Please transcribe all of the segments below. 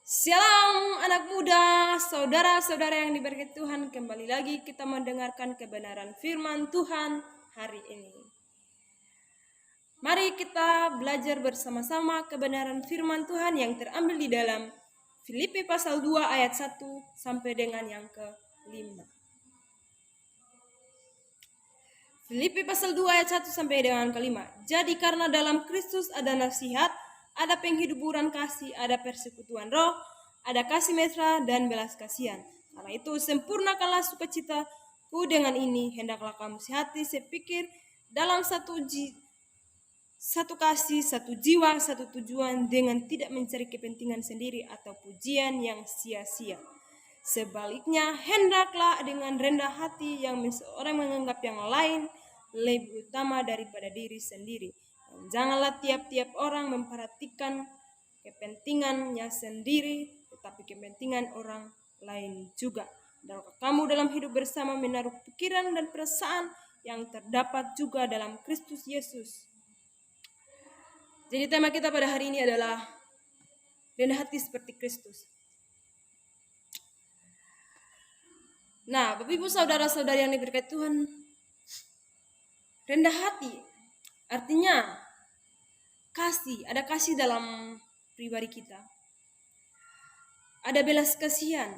Shalom anak muda, saudara-saudara yang diberkati Tuhan. Kembali lagi kita mendengarkan kebenaran firman Tuhan hari ini. Mari kita belajar bersama-sama kebenaran firman Tuhan yang terambil di dalam Filipi pasal 2 ayat 1 sampai dengan yang ke-5. Filipi pasal 2 ayat 1 sampai dengan ke-5. Jadi karena dalam Kristus ada nasihat, ada penghiburan kasih, ada persekutuan roh, ada kasih mesra dan belas kasihan. Karena itu sempurnakanlah sukacitaku dengan ini. Hendaklah kamu sehati, sepikir dalam satu kasih, satu jiwa, satu tujuan, dengan tidak mencari kepentingan sendiri atau pujian yang sia-sia. Sebaliknya, hendaklah dengan rendah hati yang seorang menganggap yang lain lebih utama daripada diri sendiri. Dan janganlah tiap-tiap orang memperhatikan kepentingannya sendiri, tetapi kepentingan orang lain juga. Dalam kamu dalam hidup bersama menaruh pikiran dan perasaan yang terdapat juga dalam Kristus Yesus. Jadi tema kita pada hari ini adalah rendah hati seperti Kristus. Nah, Bapak Ibu saudara-saudari yang diberkati Tuhan, rendah hati artinya kasih, ada kasih dalam pribadi kita. Ada belas kasihan,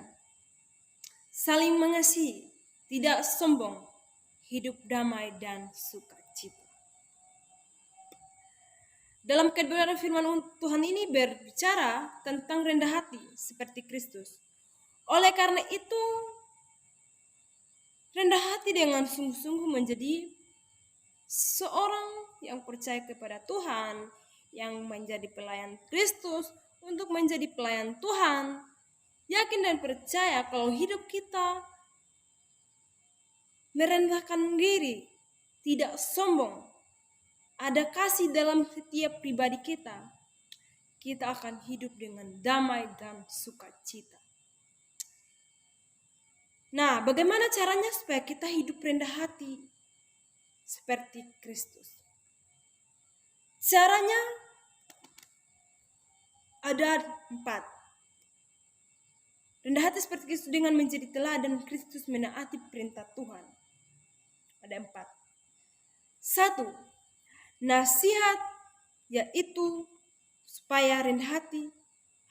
saling mengasihi, tidak sombong, hidup damai dan sukacita. Dalam kebenaran firman Tuhan ini berbicara tentang rendah hati seperti Kristus. Oleh karena itu, rendah hati dengan sungguh-sungguh menjadi seorang yang percaya kepada Tuhan, yang menjadi pelayan Kristus untuk menjadi pelayan Tuhan, yakin dan percaya kalau hidup kita merendahkan diri, tidak sombong, ada kasih dalam setiap pribadi kita, kita akan hidup dengan damai dan sukacita. Nah, bagaimana caranya supaya kita hidup rendah hati seperti Kristus? Caranya ada 4. Rendah hati seperti Kristus dengan menjadi teladan Kristus menaati perintah Tuhan. Ada 4. 1. Nasihat, yaitu supaya rendah hati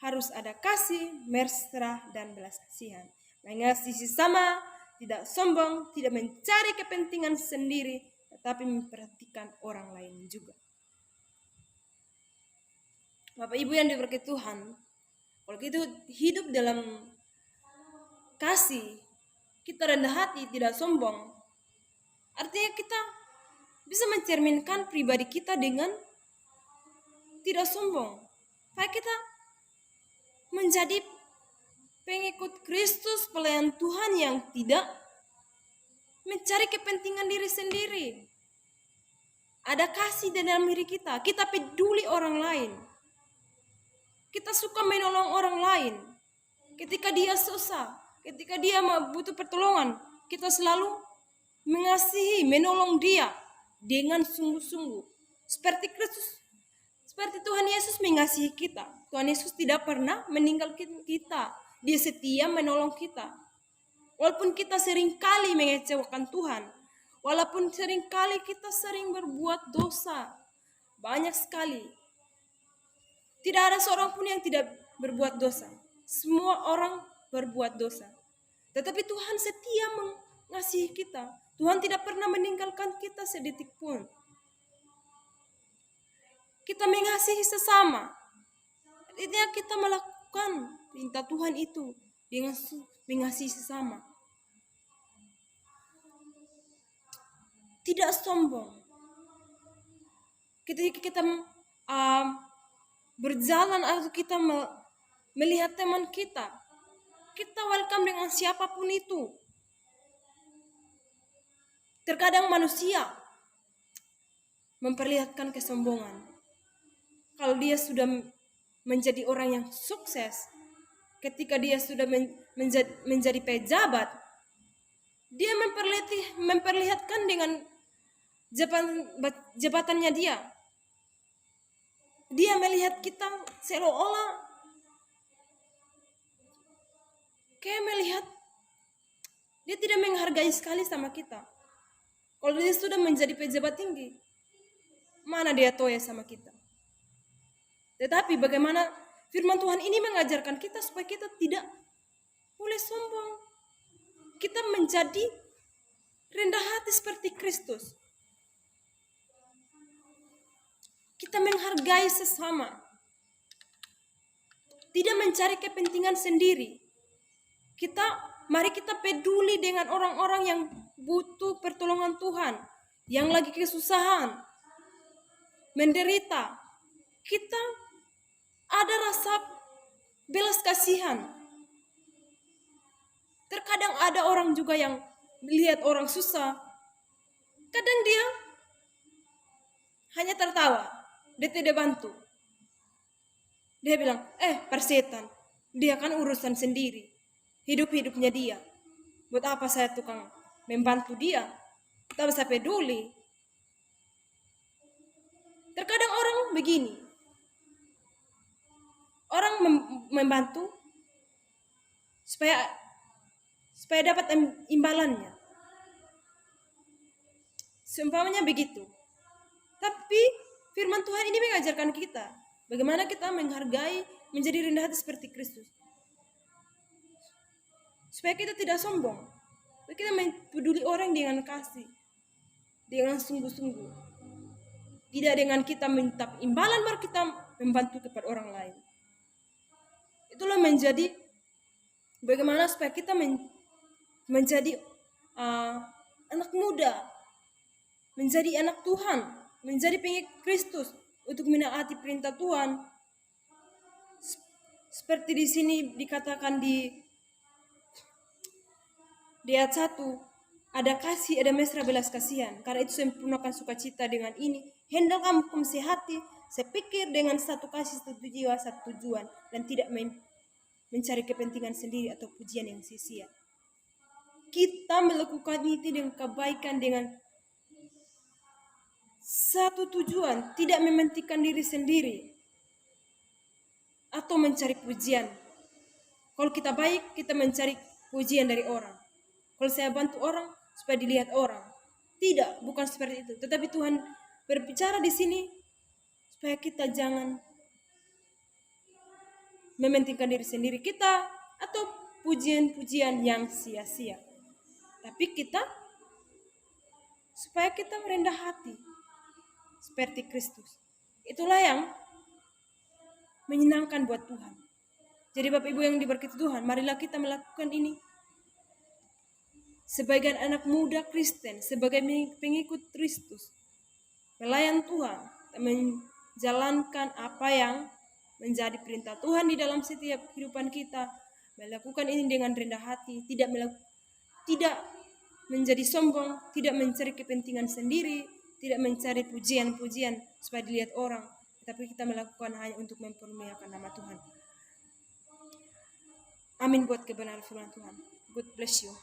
harus ada kasih, mesra, dan belas kasihan. Mengasihi sesama, tidak sombong, tidak mencari kepentingan sendiri, tetapi memperhatikan orang lain juga. Bapak Ibu yang diberkati Tuhan, kalau kita hidup dalam kasih, kita rendah hati, tidak sombong, artinya kita bisa mencerminkan pribadi kita dengan tidak sombong. Supaya kita menjadi pengikut Kristus, pelayan Tuhan yang tidak mencari kepentingan diri sendiri. Ada kasih di dalam diri kita. Kita peduli orang lain. Kita suka menolong orang lain. Ketika dia susah, ketika dia butuh pertolongan, kita selalu mengasihi, menolong dia dengan sungguh-sungguh. Seperti Kristus, seperti Tuhan Yesus mengasihi kita. Tuhan Yesus tidak pernah meninggalkan kita. Dia setia menolong kita. Walaupun kita sering kali mengecewakan Tuhan, walaupun sering kali kita sering berbuat dosa, banyak sekali. Tidak ada seorang pun yang tidak berbuat dosa. Semua orang berbuat dosa. Tetapi Tuhan setia mengasihi kita. Tuhan tidak pernah meninggalkan kita sedetik pun. Kita mengasihi sesama. Artinya kita melakukan perintah Tuhan itu dengan mengasihi sesama. Tidak sombong. Ketika kita berjalan atau kita melihat teman kita welcome dengan siapapun itu. Terkadang manusia memperlihatkan kesombongan. Kalau dia sudah menjadi orang yang sukses, ketika dia sudah menjadi pejabat, dia memperlihatkan dengan jabatannya dia. Dia melihat kita seolah-olah kayak melihat dia tidak menghargai sekali sama kita. Kalau dia sudah menjadi pejabat tinggi, mana dia toya sama kita. Tetapi bagaimana firman Tuhan ini mengajarkan kita supaya kita tidak boleh sombong. Kita menjadi rendah hati seperti Kristus. Kita menghargai sesama. Tidak mencari kepentingan sendiri. Mari kita peduli dengan orang-orang yang butuh pertolongan Tuhan, yang lagi kesusahan, menderita. Kita ada rasa belas kasihan. Terkadang ada orang juga yang melihat orang susah, kadang dia hanya tertawa, dia tidak bantu. Dia bilang, persetan, dia kan urusan sendiri, hidup-hidupnya dia. Buat apa saya tukang membantu dia? Tak bisa peduli. Terkadang orang begini, orang membantu supaya dapat imbalannya. Seumpamanya begitu. Tapi firman Tuhan ini mengajarkan kita bagaimana kita menghargai, menjadi rendah hati seperti Kristus. Supaya kita tidak sombong. Supaya kita peduli orang dengan kasih, dengan sungguh-sungguh. Tidak dengan kita minta imbalan baru kita membantu kepada orang lain. Itulah menjadi bagaimana supaya kita menjadi anak muda, menjadi anak Tuhan, menjadi pengikut Kristus untuk menaati perintah Tuhan. Seperti di sini dikatakan di ayat 1, ada kasih, ada mesra belas kasihan. Karena itu sempurnakan sukacita dengan ini. Hendak kamu sehati, sepikir dengan satu kasih, satu jiwa, satu tujuan, dan tidak mencari kepentingan sendiri atau pujian yang sia-sia. Kita melakukan itu dengan kebaikan, dengan satu tujuan, tidak mementingkan diri sendiri atau mencari pujian. Kalau kita baik, kita mencari pujian dari orang. Kalau saya bantu orang supaya dilihat orang, tidak, bukan seperti itu. Tetapi Tuhan berbicara di sini supaya kita jangan mementingkan diri sendiri kita atau pujian-pujian yang sia-sia. Tapi supaya kita merendah hati seperti Kristus. Itulah yang menyenangkan buat Tuhan. Jadi Bapak Ibu yang diberkati Tuhan, marilah kita melakukan ini. Sebagai anak muda Kristen, sebagai pengikut Kristus, pelayan Tuhan, menjalankan apa yang menjadi perintah Tuhan di dalam setiap kehidupan kita, melakukan ini dengan rendah hati, tidak menjadi sombong, tidak mencari kepentingan sendiri, tidak mencari pujian-pujian supaya dilihat orang, tapi kita melakukan hanya untuk mempermuliakan nama Tuhan. Amin buat kebenaran firman Tuhan. God bless you.